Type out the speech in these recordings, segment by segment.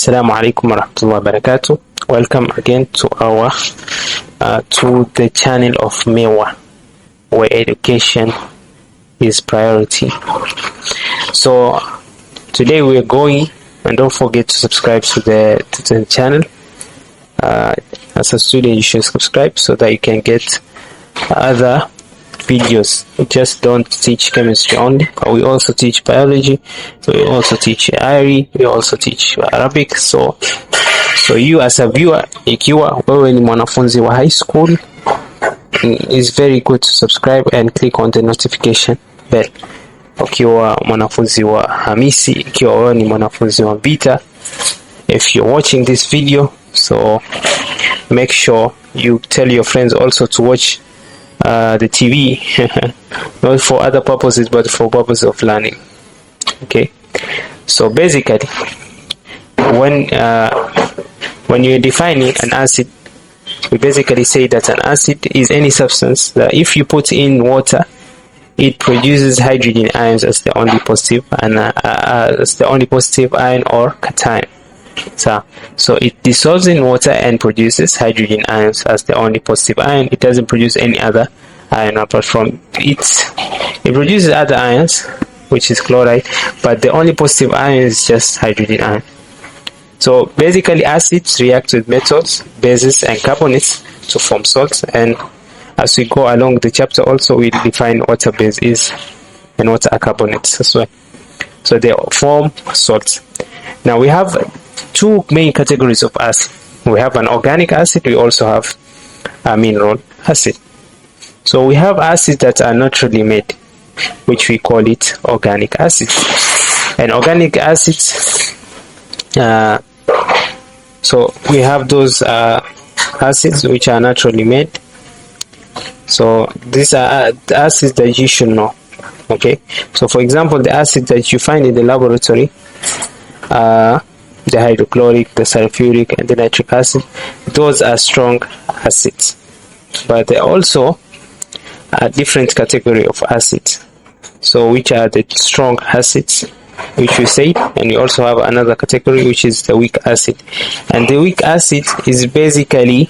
Assalamu alaikum warahmatullahi wabarakatuh. Welcome again to our to the channel of MEWA, where education is priority. So today we are going, and don't forget to subscribe to the channel. As a student, you should subscribe so that you can get other videos. We just don't teach chemistry only, but we also teach biology, we also teach IRE, we also teach Arabic. So you as a viewer, ikiwa wewe ni mwanafunzi wa high school, it's very good to subscribe and click on the notification bell. Ukiwa mwanafunzi wa Hamisi, ikiwa wewe ni mwanafunzi wa Vita, if you're watching this video, so make sure you tell your friends also to watch the TV, not for other purposes but for purpose of learning. Okay, so basically when you're defining an acid, we basically say that an acid is any substance that if you put in water, it produces hydrogen ions as the only positive and as the only positive ion or cation. So it dissolves in water and produces hydrogen ions as the only positive ion. It doesn't produce any other ion apart from it. It produces other ions, which is chloride, but the only positive ion is just hydrogen ion. So basically acids react with metals, bases and carbonates to form salts, and as we go along the chapter also we'll define what a base is and what are carbonates as well. So they form salts. Now we have two main categories of acid. We have an organic acid, we also have a mineral acid. So we have acids that are naturally made, which we call it organic acids. And organic acids, so we have those acids which are naturally made. So these are the acids that you should know. Okay, so for example, the acids that you find in the laboratory, the hydrochloric, the sulphuric and the nitric acid, those are strong acids, but they also a different category of acids. So which are the strong acids, which we said, and we also have another category which is the weak acid. And the weak acid is basically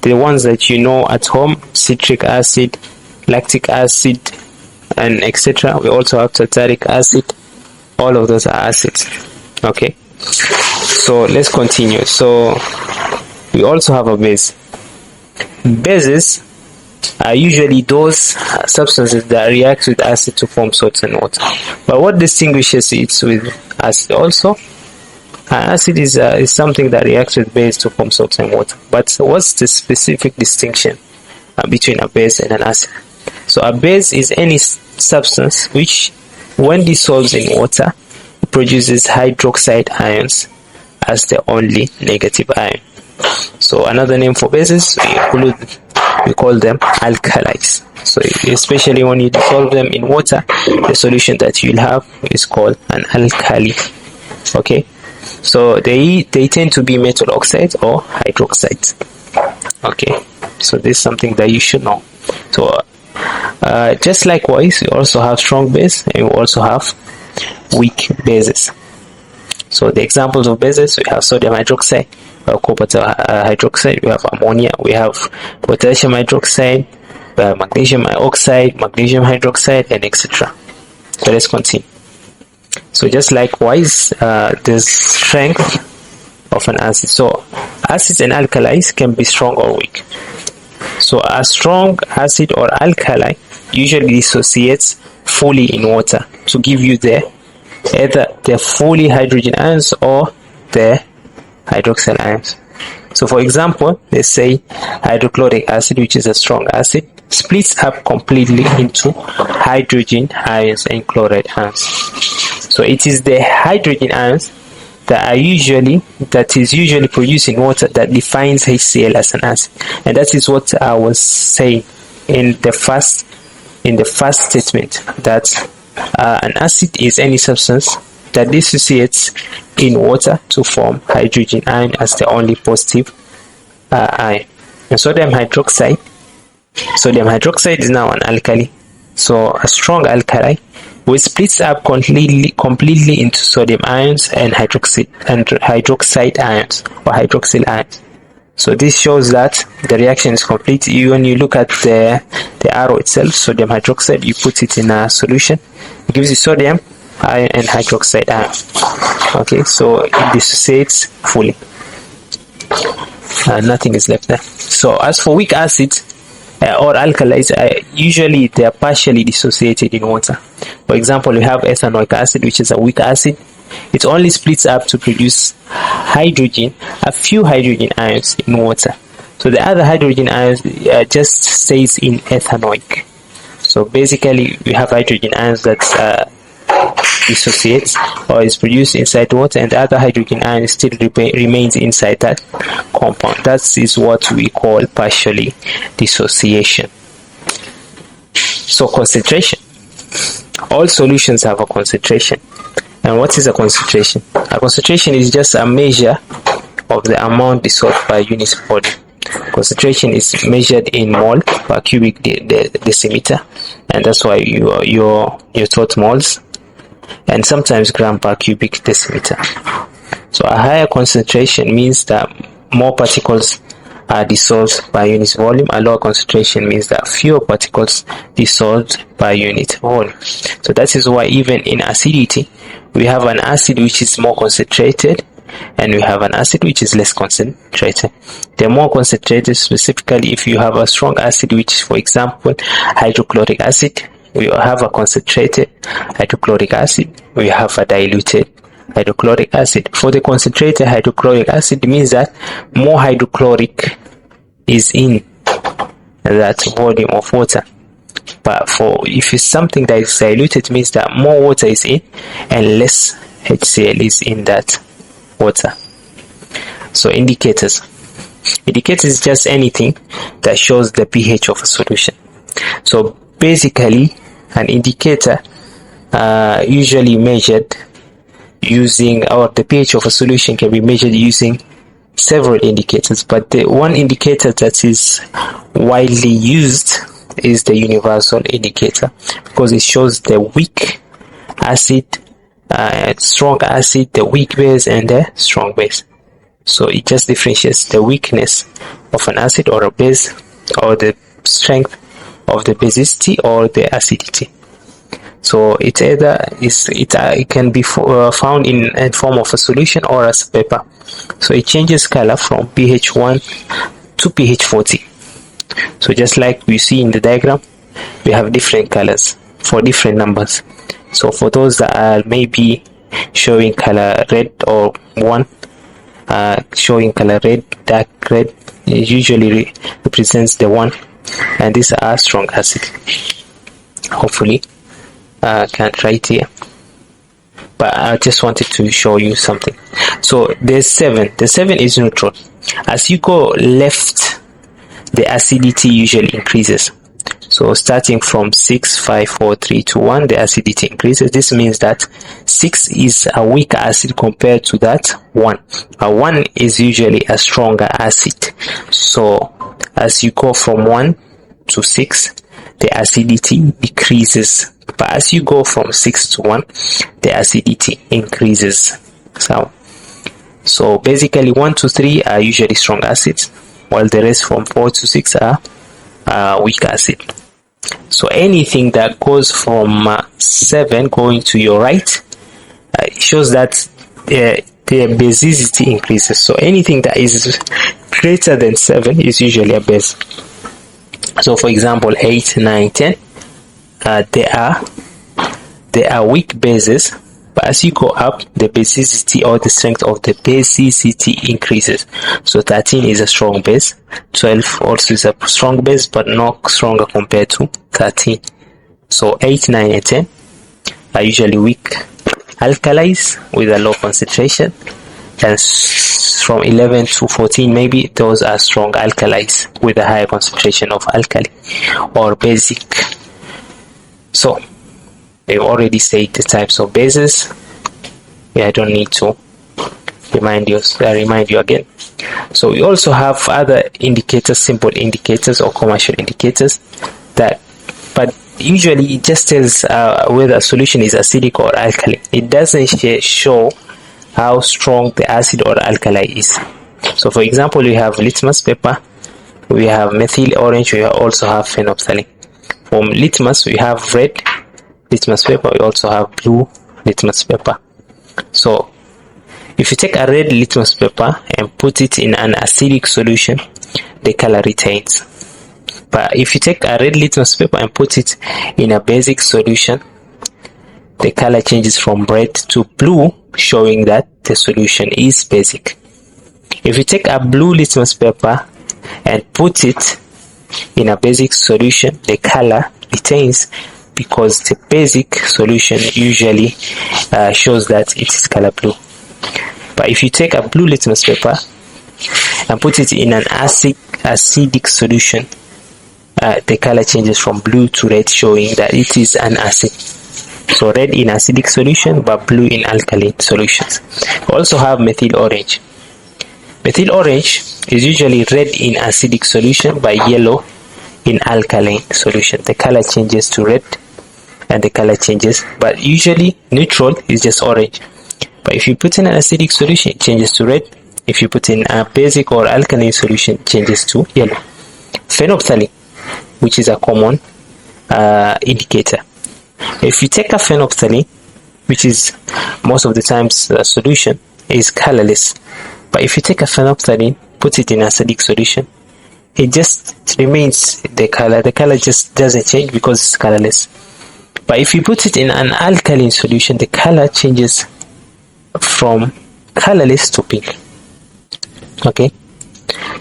the ones that you know at home: citric acid, lactic acid, and etc. We also have tartaric acid. All of those are acids. Okay, so let's continue. So we also have a base. Bases are usually those substances that react with acid to form salts and water. But what distinguishes it with acid also? Acid is something that reacts with base to form salts and water. But what's the specific distinction between a base and an acid? So a base is any substance which, when dissolves in water, produces hydroxide ions as the only negative ion. So another name for bases, we call them alkalis. So especially when you dissolve them in water, the solution that you'll have is called an alkali. Okay, so they tend to be metal oxides or hydroxides. Okay, so this is something that you should know. So just likewise, we also have strong base and we also have weak bases. So the examples of bases, we have sodium hydroxide, we have copper hydroxide, we have ammonia, we have potassium hydroxide, we have magnesium oxide, magnesium hydroxide, and etc. So let's continue. So just likewise, the strength of an acid. So acids and alkalis can be strong or weak. So a strong acid or alkali usually dissociates fully in water to give you either the fully hydrogen ions or the hydroxyl ions. So for example, let's say hydrochloric acid, which is a strong acid, splits up completely into hydrogen ions and chloride ions. So it is the hydrogen ions that is usually produced in water that defines HCl as an acid. And that is what I was saying in the first statement, that an acid is any substance that dissociates in water to form hydrogen ion as the only positive ion. And sodium hydroxide is now an alkali. So a strong alkali which splits up completely into sodium ions and hydroxide ions or hydroxyl ions. So this shows that the reaction is complete. When you look at the arrow itself, sodium hydroxide, you put it in a solution, it gives you sodium ion and hydroxide ion. Okay, so it dissociates fully. Nothing is left there. So as for weak acids or alkalis, usually they are partially dissociated in water. For example, we have ethanoic acid, which is a weak acid. It only splits up to produce a few hydrogen ions in water. So the other hydrogen ions just stays in ethanoic. So basically we have hydrogen ions that dissociates or is produced inside water, and the other hydrogen ion still remains inside that compound. That is what we call partially dissociation. So concentration. All solutions have a concentration. And what is a concentration? A concentration is just a measure of the amount dissolved by unit volume. Concentration is measured in mole per cubic decimeter, and that's why you're taught moles, and sometimes gram per cubic decimeter. So a higher concentration means that more particles are dissolved by unit volume. A lower concentration means that fewer particles dissolved by unit volume. So that is why even in acidity, we have an acid which is more concentrated and we have an acid which is less concentrated. They're more concentrated specifically if you have a strong acid, which, for example, hydrochloric acid. We have a concentrated hydrochloric acid, we have a diluted hydrochloric acid. For the concentrated hydrochloric acid, it means that more hydrochloric is in that volume of water. But if it's something that is diluted, it means that more water is in and less HCl is in that water. So indicators is just anything that shows the pH of a solution. So basically an indicator usually measured using, or the pH of a solution can be measured using several indicators, but the one indicator that is widely used is the universal indicator, because it shows the weak acid, strong acid, the weak base and the strong base. So it just differentiates the weakness of an acid or a base, or the strength of the basicity or the acidity. So it either is it can be found in form of a solution or as a paper. So it changes color from pH 1 to pH 40. So just like we see in the diagram, we have different colors for different numbers. So for those that are maybe showing color red, or one showing color red, dark red, it usually represents the 1, and these are strong acid. Hopefully can't write here, but I just wanted to show you something. So there's 7. The 7 is neutral. As you go left, the acidity usually increases. So starting from 6, 5, 4, 3, 2, 1, the acidity increases. This means that 6 is a weaker acid compared to that 1. A 1 is usually a stronger acid. So as you go from 1 to 6, the acidity decreases. But as you go from 6 to 1, the acidity increases. So basically 1 to 3 are usually strong acids, while the rest from 4 to 6 are weak acid. So anything that goes from 7 going to your right shows that the basicity increases. So anything that is greater than 7 is usually a base. So for example 8, 9, 10, they are weak bases, but as you go up, the basicity or the strength of the basicity increases. So 13 is a strong base, 12 also is a strong base, but not stronger compared to 13. So 8, 9 and 10 are usually weak alkalis with a low concentration, and from 11 to 14 maybe those are strong alkalis with a higher concentration of alkali or basic. So they've already said the types of bases. I don't need to remind you again. So we also have other indicators, simple indicators or commercial indicators, but usually it just tells whether a solution is acidic or alkaline. It doesn't show how strong the acid or alkali is. So for example, we have litmus paper, we have methyl orange, we also have phenolphthalein. From litmus we have red litmus paper, we also have blue litmus paper. So if you take a red litmus paper and put it in an acidic solution, the color retains. But if you take a red litmus paper and put it in a basic solution, the color changes from red to blue, showing that the solution is basic. If you take a blue litmus paper and put it in a basic solution, the color retains, because the basic solution usually shows that it is color blue. But if you take a blue litmus paper and put it in an acidic solution, the color changes from blue to red, showing that it is an acid. So red in acidic solution, but blue in alkaline solutions. We also have methyl orange. Methyl orange is usually red in acidic solution, but yellow in alkaline solution. The color changes to red and the color changes, but usually neutral is just orange. But if you put in an acidic solution, it changes to red. If you put in a basic or alkaline solution, it changes to yellow. Phenolphthalein, which is a common indicator. If you take a phenolphthalein, which is most of the times a solution, is colorless. But if you take a phenolphthalein, put it in acidic solution, it just remains the color just doesn't change because it's colorless. But if you put it in an alkaline solution, the color changes from colorless to pink. Okay,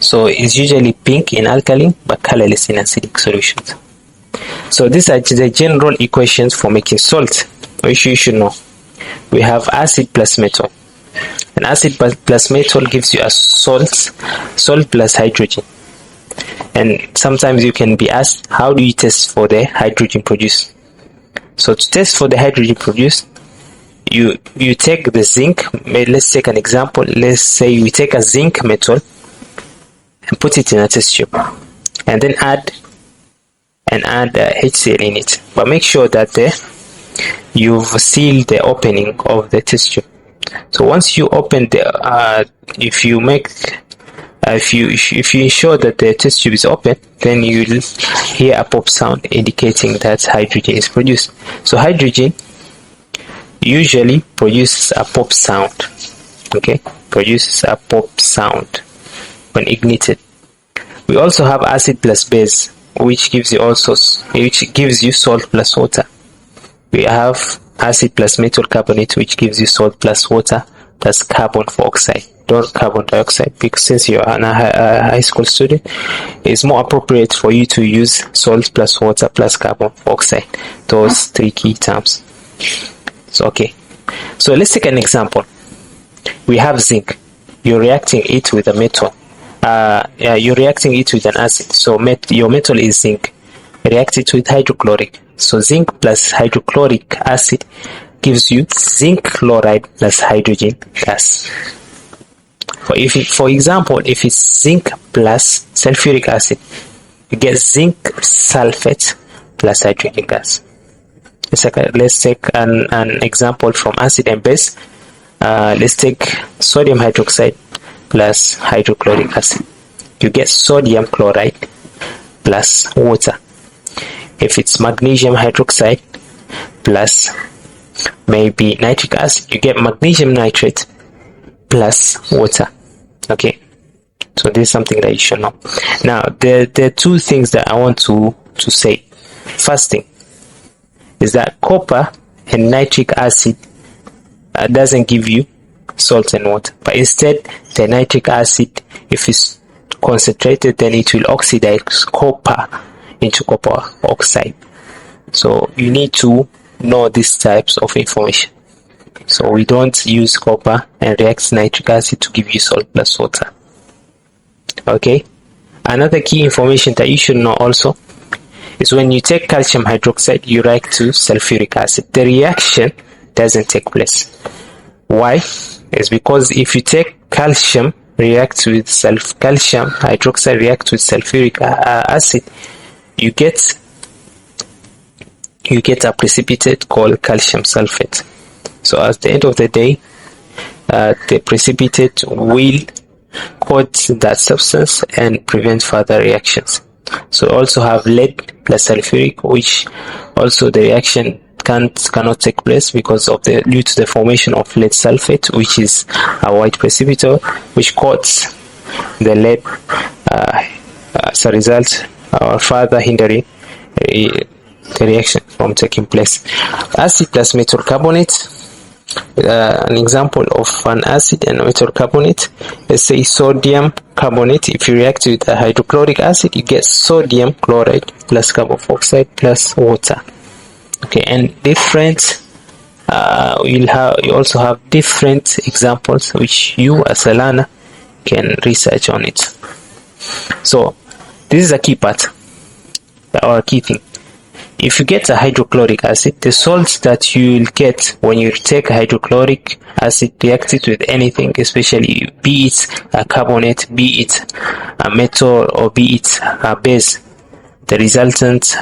so it's usually pink in alkaline but colorless in acidic solutions. So these are the general equations for making salt, which you should know. We have acid plus metal. An acid plus metal gives you a salt plus hydrogen. And sometimes you can be asked, how do you test for the hydrogen produced? So to test for the hydrogen produced, you take the zinc. Let's take an example. Let's say we take a zinc metal and put it in a test tube, and then add HCl in it. But make sure that you've sealed the opening of the test tube. So once you open if you ensure that the test tube is open, then you'll hear a pop sound indicating that hydrogen is produced. So hydrogen usually produces a pop sound. Okay, produces a pop sound when ignited. We also have acid plus base, which gives you salt plus water. We have acid plus metal carbonate, which gives you salt plus water plus carbon dioxide, not carbon dioxide, because since you're a high school student, it's more appropriate for you to use salt plus water plus carbon dioxide, those three key terms. So okay, so let's take an example. We have zinc. You're reacting it with a metal. You're reacting it with an acid. So your metal is zinc. React it with hydrochloric. So zinc plus hydrochloric acid gives you zinc chloride plus hydrogen gas. For example, if it's zinc plus sulphuric acid, you get zinc sulfate plus hydrogen gas. Let's take an example from acid and base. Let's take sodium hydroxide plus hydrochloric acid. You get sodium chloride plus water. If it's magnesium hydroxide plus maybe nitric acid, you get magnesium nitrate plus water. Okay, so this is something that you should know. Now there are two things that I want to say. First thing is that copper and nitric acid doesn't give you salt and water, but instead the nitric acid, if it's concentrated, then it will oxidize copper into copper oxide. So you need to know these types of information. So we don't use copper and react nitric acid to give you salt plus water. Okay, another key information that you should know also is when you take calcium hydroxide, you react to sulphuric acid. The reaction doesn't take place. Why? It's because if you take calcium hydroxide react with sulphuric acid, you get you get a precipitate called calcium sulfate. So at the end of the day, the precipitate will coat that substance and prevent further reactions. So also have lead plus sulphuric, which also the reaction cannot take place because of due to the formation of lead sulfate, which is a white precipitate which coats the lead, as a result further hindering the reaction from taking place. Acid plus metal carbonate. An example of an acid and metal carbonate, let's say sodium carbonate. If you react with a hydrochloric acid, you get sodium chloride plus carbon dioxide plus water. Okay, and different you also have different examples which you as a learner can research on it. So this is a key part, or a key thing. If you get a hydrochloric acid, the salts that you will get when you take hydrochloric acid, react it with anything, especially be it a carbonate, be it a metal, or be it a base, the resultant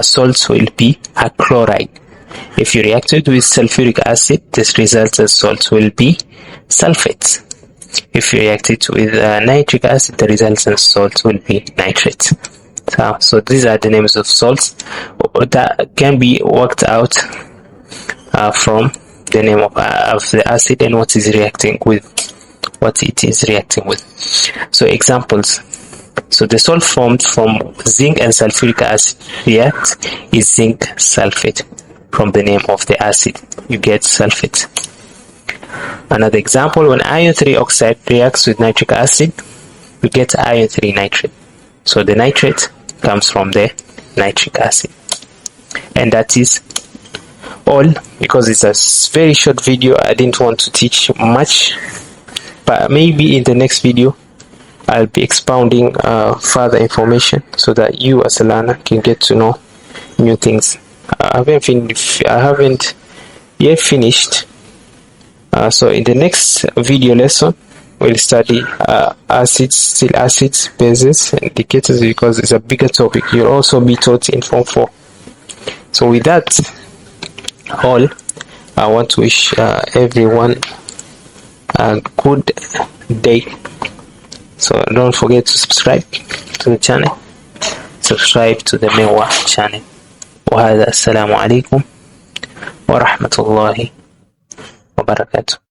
salts will be a chloride. If you react it with sulfuric acid, this resultant salt will be sulfate. If you react it with nitric acid, the resultant salt will be nitrate. So these are the names of salts that can be worked out from the name of the acid and what is reacting with, what it is reacting with. So examples. So the salt formed from zinc and sulfuric acid react is zinc sulfate. From the name of the acid, you get sulfate. Another example, when iron 3 oxide reacts with nitric acid, you get iron 3 nitrate. So the nitrate comes from the nitric acid. And that is all, because it's a very short video. I didn't want to teach much, but maybe in the next video I'll be expounding further information so that you as a learner can get to know new things. I haven't yet finished. So in the next video lesson, we'll study acids, still acids, bases, and indicators, because it's a bigger topic. You'll also be taught in Form 4. So with that all, I want to wish everyone a good day. So don't forget to subscribe to the channel, subscribe to the NaOH channel. وهذا السلام عليكم ورحمة الله وبركاته.